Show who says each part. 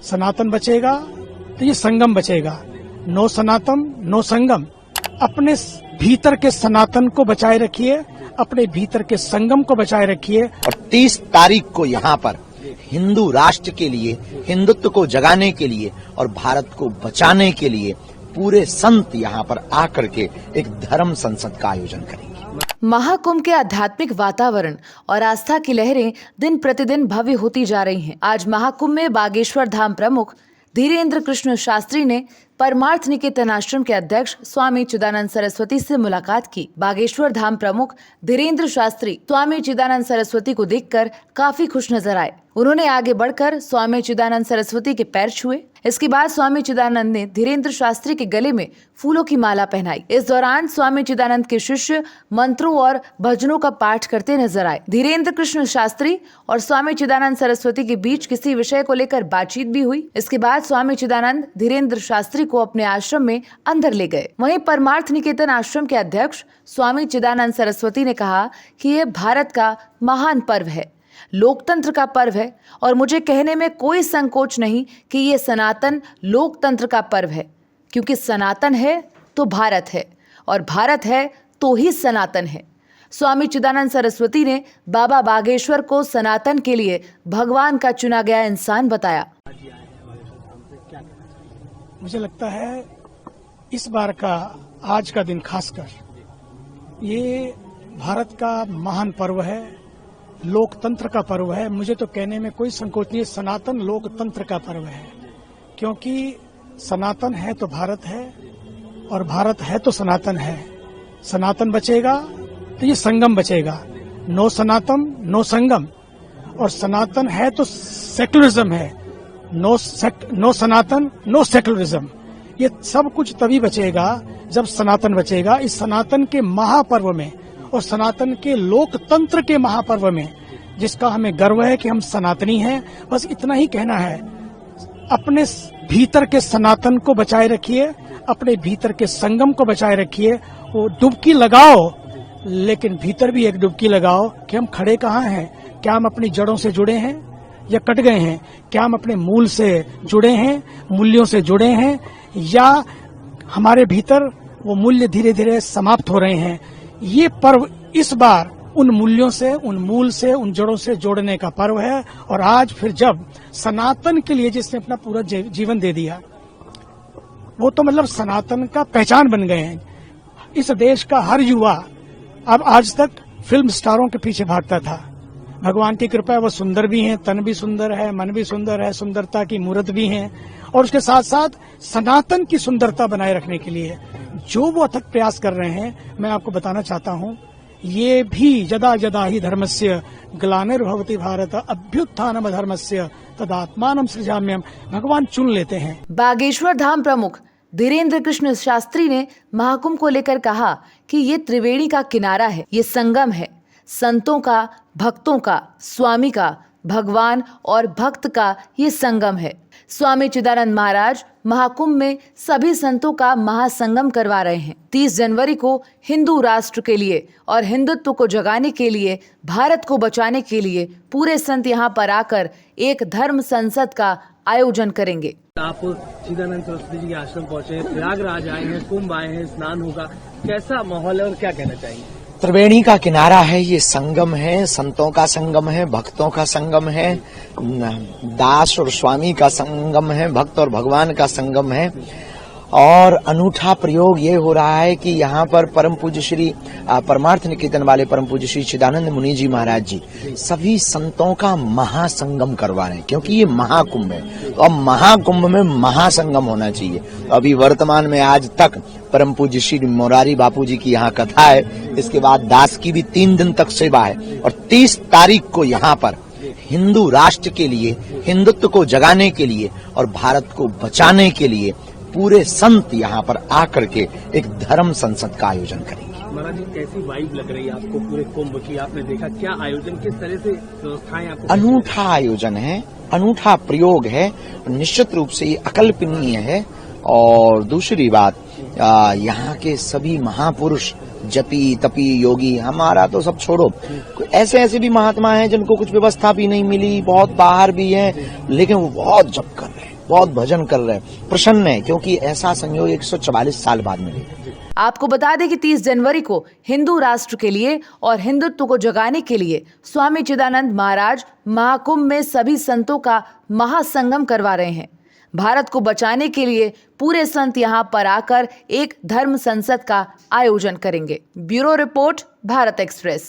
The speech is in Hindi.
Speaker 1: सनातन बचेगा तो ये संगम बचेगा। नो सनातन नो संगम। अपने भीतर के सनातन को बचाए रखिए, अपने भीतर के संगम को बचाए रखिए।
Speaker 2: और 30 तारीख को यहाँ पर हिंदू राष्ट्र के लिए, हिंदुत्व को जगाने के लिए और भारत को बचाने के लिए पूरे संत यहाँ पर आकर के एक धर्म संसद का आयोजन करेंगे।
Speaker 3: महाकुंभ के आध्यात्मिक वातावरण और आस्था की लहरें दिन प्रतिदिन भव्य होती जा रही हैं। आज महाकुंभ में बागेश्वर धाम प्रमुख धीरेन्द्र कृष्ण शास्त्री ने परमार्थ निकेतन आश्रम के अध्यक्ष स्वामी चिदानंद सरस्वती से मुलाकात की। बागेश्वर धाम प्रमुख धीरेन्द्र शास्त्री स्वामी चिदानंद सरस्वती को देखकर काफी खुश नजर आए। उन्होंने आगे बढ़कर स्वामी चिदानंद सरस्वती के पैर छुए। इसके बाद स्वामी चिदानंद ने धीरेन्द्र शास्त्री के गले में फूलों की माला पहनाई। इस दौरान स्वामी चिदानंद के शिष्य मंत्रों और भजनों का पाठ करते नजर आए। धीरेन्द्र कृष्ण शास्त्री और स्वामी चिदानंद सरस्वती के बीच किसी विषय को लेकर बातचीत भी हुई। इसके बाद स्वामी चिदानंद धीरेन्द्र शास्त्री को अपने आश्रम में अंदर ले गए। वहीं परमार्थ निकेतन आश्रम के अध्यक्ष स्वामी चिदानंद सरस्वती ने कहा कि यह भारत का महान पर्व है, लोकतंत्र का पर्व है और मुझे कहने में कोई संकोच नहीं कि ये सनातन लोकतंत्र का पर्व है, क्योंकि सनातन है तो भारत है और भारत है तो ही सनातन है। स्वामी चिदानंद सरस्वती ने बाबा बागेश्वर को सनातन के लिए भगवान का चुना गया इंसान बताया।
Speaker 1: मुझे लगता है इस बार का आज का दिन खासकर ये भारत का महान पर्व है, लोकतंत्र का पर्व है। मुझे तो कहने में कोई संकोच नहीं, सनातन लोकतंत्र का पर्व है, क्योंकि सनातन है तो भारत है और भारत है तो सनातन है। सनातन बचेगा तो ये संगम बचेगा। नो सनातन नो संगम। और सनातन है तो सेक्युलरिज्म है, नो सनातन नो सेक्युलरिज्म। ये सब कुछ तभी बचेगा जब सनातन बचेगा। इस सनातन के महापर्व में और सनातन के लोकतंत्र के महापर्व में, जिसका हमें गर्व है कि हम सनातनी हैं, बस इतना ही कहना है। अपने भीतर के सनातन को बचाए रखिए, अपने भीतर के संगम को बचाए रखिए। वो डुबकी लगाओ, लेकिन भीतर भी एक डुबकी लगाओ कि हम खड़े कहाँ हैं। क्या हम अपनी जड़ों से जुड़े हैं या कट गए हैं? क्या हम अपने मूल से जुड़े हैं, मूल्यों से जुड़े हैं, या हमारे भीतर वो मूल्य धीरे धीरे समाप्त हो रहे हैं? ये पर्व इस बार उन मूल्यों से, उन मूल से, उन जड़ों से जोड़ने का पर्व है। और आज फिर जब सनातन के लिए जिसने अपना पूरा जीवन दे दिया, वो तो मतलब सनातन का पहचान बन गए हैं। इस देश का हर युवा अब आज तक फिल्म स्टारों के पीछे भागता था। भगवान की कृपा है, वो सुंदर भी हैं, तन भी सुंदर है, मन भी सुंदर है, सुंदरता की मूर्त भी हैं, और उसके साथ साथ सनातन की सुंदरता बनाए रखने के लिए जो वो अथक प्रयास कर रहे हैं, मैं आपको बताना चाहता हूं, ये भी यदा यदा ही धर्मस्य ग्लानिर्भवति भारत अभ्युत्थानम धर्मस्य तदात्मानं सृजाम्यहम्। भगवान चुन लेते हैं।
Speaker 3: बागेश्वर धाम प्रमुख धीरेन्द्र कृष्ण शास्त्री ने महाकुंभ को लेकर कहा कि ये त्रिवेणी का किनारा है, ये संगम है, संतों का, भक्तों का, स्वामी का, भगवान और भक्त का ये संगम है। स्वामी चिदानंद महाराज महाकुंभ में सभी संतों का महासंगम करवा रहे हैं। 30 जनवरी को हिंदू राष्ट्र के लिए और हिंदुत्व को जगाने के लिए, भारत को बचाने के लिए पूरे संत यहाँ पर आकर एक धर्म संसद का आयोजन करेंगे।
Speaker 4: आप चिदानंद सरस्वती जी के आश्रम पहुंचे, प्रयागराज आए हैं, कुंभ आए हैं, स्नान होगा, कैसा माहौल है और क्या कहना चाहिए?
Speaker 2: त्रिवेणी का किनारा है, ये संगम है, संतों का संगम है, भक्तों का संगम है, दास और स्वामी का संगम है, भक्त और भगवान का संगम है। और अनूठा प्रयोग ये हो रहा है कि यहाँ पर परम पूज्य श्री परमार्थ निकेतन वाले परम पूज्य श्री चिदानंद मुनि जी महाराज जी सभी संतों का महासंगम करवा रहे हैं, क्योंकि ये महाकुंभ है। तो अब महाकुंभ में महासंगम होना चाहिए। तो अभी वर्तमान में आज तक परम पूज्य श्री मोरारी बापू जी की यहाँ कथा है, इसके बाद दास की भी 3 दिन तक सेवा है। और 30 तारीख को यहाँ पर हिंदू राष्ट्र के लिए, हिंदुत्व को जगाने के लिए और भारत को बचाने के लिए पूरे संत यहाँ पर आकर के एक धर्म संसद का आयोजन करेंगे।
Speaker 4: महाराज जी, कैसी वाइब लग रही है आपको पूरे कुंभ की? आपने देखा क्या आयोजन, किस तरह से व्यवस्थाएं आपको?
Speaker 2: अनूठा आयोजन है, अनूठा प्रयोग है, निश्चित रूप से ये अकल्पनीय है। और दूसरी बात, यहाँ के सभी महापुरुष, जपी तपी योगी, हमारा तो सब छोड़ो, ऐसे भी महात्मा हैं जिनको कुछ व्यवस्था भी नहीं मिली, बहुत बाहर भी हैं, लेकिन वो बहुत जप कर रहे हैं। बहुत भजन कर रहे हैं, प्रसन्न है, क्योंकि ऐसा संयोग 144 साल बाद मिलेगा।
Speaker 3: आपको बता दें कि 30 जनवरी को हिंदू राष्ट्र के लिए और हिंदुत्व को जगाने के लिए स्वामी चिदानंद महाराज महाकुंभ में सभी संतों का महासंगम करवा रहे हैं। भारत को बचाने के लिए पूरे संत यहां पर आकर एक धर्म संसद का आयोजन करेंगे। Bureau report, Bharat express.